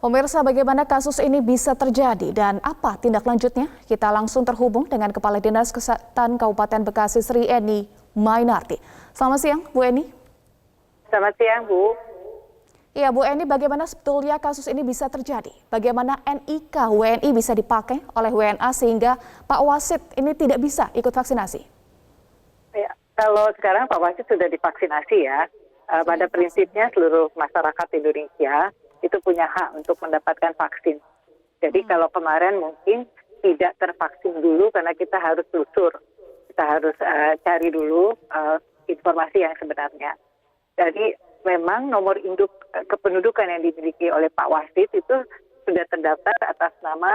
Pemirsa, bagaimana kasus ini bisa terjadi dan apa tindak lanjutnya? Kita langsung terhubung dengan Kepala Dinas Kesehatan Kabupaten Bekasi, Sri Eni Mainarti. Selamat siang, Bu Eni. Selamat siang, Bu. Iya, Bu Eni, bagaimana sebetulnya kasus ini bisa terjadi? Bagaimana NIK WNI bisa dipakai oleh WNA sehingga Pak Wasid ini tidak bisa ikut vaksinasi? Ya, kalau sekarang Pak Wasid sudah divaksinasi ya. Pada prinsipnya seluruh masyarakat Indonesia itu punya hak untuk mendapatkan vaksin. Jadi kalau kemarin mungkin tidak tervaksin dulu karena kita harus telusur. Kita harus cari dulu informasi yang sebenarnya. Jadi memang nomor induk kependudukan yang dimiliki oleh Pak Wasid itu sudah terdaftar atas nama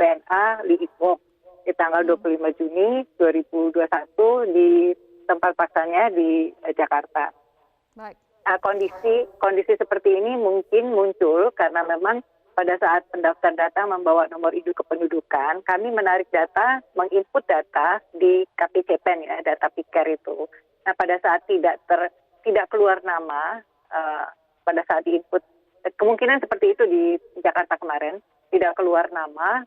WNA Lee Ik-wong di tanggal 25 Juni 2021 di tempat paksanya di Jakarta. Baik. Kondisi seperti ini mungkin muncul karena memang pada saat pendaftar data membawa nomor induk kependudukan, kami menarik data, menginput data di KPCPEN ya, data piker itu. Nah, pada saat tidak keluar nama, pada saat diinput, kemungkinan seperti itu di Jakarta kemarin, tidak keluar nama,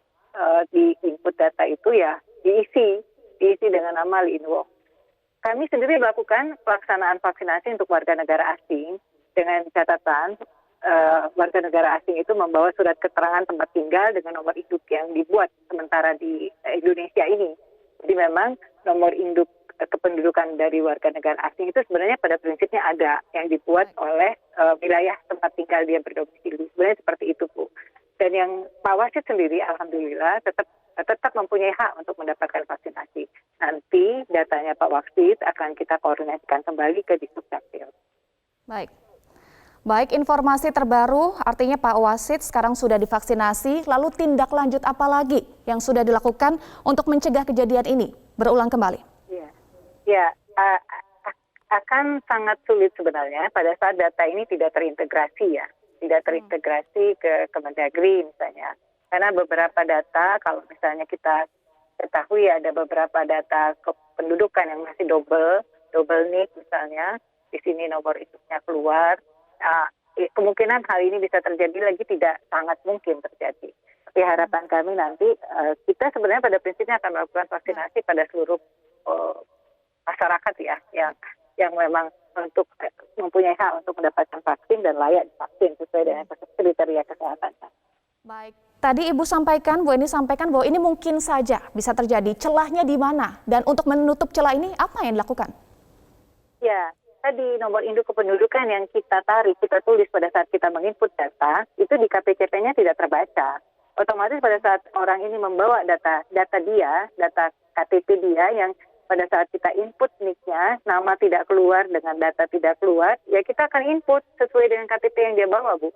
di input data itu ya diisi dengan nama Lee Ik-wong. Kami sendiri melakukan pelaksanaan vaksinasi untuk warga negara asing dengan catatan warga negara asing itu membawa surat keterangan tempat tinggal dengan nomor induk yang dibuat sementara di Indonesia ini. Jadi memang nomor induk kependudukan dari warga negara asing itu sebenarnya pada prinsipnya ada yang dibuat oleh wilayah tempat tinggal dia berdomisili. Sebenarnya seperti itu, Bu. Dan yang Pak Wasid sendiri alhamdulillah tetap mempunyai hak untuk mendapatkan vaksinasi. Nanti datanya Pak Wasid akan kita koordinasikan kembali ke Disdukcapil. Baik, informasi terbaru artinya Pak Wasid sekarang sudah divaksinasi, lalu tindak lanjut apa lagi yang sudah dilakukan untuk mencegah kejadian ini berulang kembali? Ya, akan sangat sulit sebenarnya pada saat data ini tidak terintegrasi ya. Tidak terintegrasi ke Kemendagri misalnya. Karena beberapa data, kalau misalnya kita ketahui ada beberapa data kependudukan yang masih double NIK misalnya, di sini nomor induknya keluar, kemungkinan hal ini bisa terjadi lagi tidak sangat mungkin terjadi. Tapi harapan kami nanti, kita sebenarnya pada prinsipnya akan melakukan vaksinasi pada seluruh masyarakat ya, yang memang untuk mempunyai hak untuk mendapatkan vaksin dan layak divaksin sesuai dengan kriteria kesehatan. Baik, tadi Bu Eni sampaikan bahwa ini mungkin saja bisa terjadi. Celahnya di mana? Dan untuk menutup celah ini apa yang dilakukan? Ya, tadi nomor induk kependudukan yang kita tarik, kita tulis pada saat kita menginput data, itu di KPCP-nya tidak terbaca. Otomatis pada saat orang ini membawa data dia, data KTP dia yang pada saat kita input NIK-nya, nama tidak keluar dengan data tidak keluar, ya kita akan input sesuai dengan KTP yang dia bawa, Bu.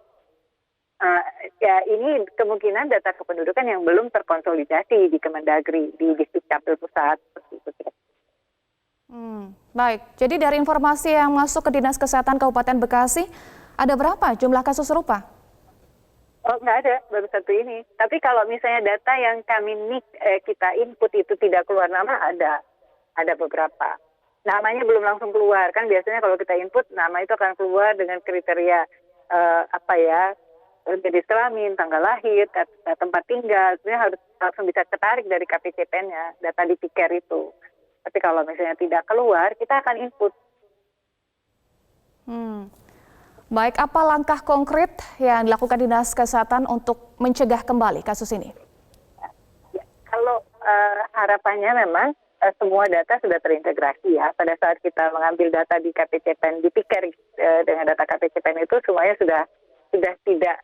Ya ini kemungkinan data kependudukan yang belum terkonsolidasi di Kemendagri, di Disdukcapil Pusat. Baik, jadi dari informasi yang masuk ke Dinas Kesehatan Kabupaten Bekasi, ada berapa jumlah kasus serupa? Oh, nggak ada, baru satu ini. Tapi kalau misalnya data yang kami kita input itu tidak keluar nama, ada beberapa. Namanya belum langsung keluar, kan biasanya kalau kita input, nama itu akan keluar dengan kriteria jenis kelamin, tanggal lahir, tempat tinggal, sebenarnya harus langsung bisa ketarik dari KPCPEN-nya, data di piker itu. Tapi kalau misalnya tidak keluar, kita akan input. Baik, apa langkah konkret yang dilakukan Dinas Kesehatan untuk mencegah kembali kasus ini? Ya, kalau harapannya memang semua data sudah terintegrasi ya. Pada saat kita mengambil data di KPCPEN, di piker dengan data KPCPEN itu semuanya sudah tidak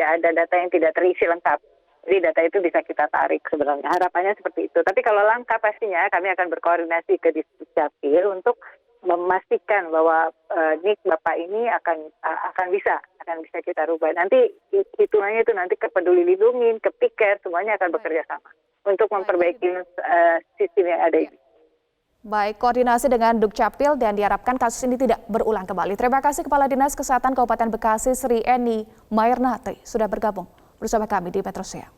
ada data yang tidak terisi lengkap. Jadi data itu bisa kita tarik sebenarnya. Harapannya seperti itu. Tapi kalau langkah pastinya kami akan berkoordinasi ke Disdukcapil untuk memastikan bahwa NIK Bapak ini akan bisa kita rubah. Nanti hitungannya itu nanti ke Peduli Lindungi, ke piker, semuanya akan bekerja sama untuk memperbaiki sistem yang ada ini. Baik, koordinasi dengan Dukcapil dan diharapkan kasus ini tidak berulang kembali. Terima kasih Kepala Dinas Kesehatan Kabupaten Bekasi, Sri Eni Mainarti, sudah bergabung bersama kami di Metro Siang.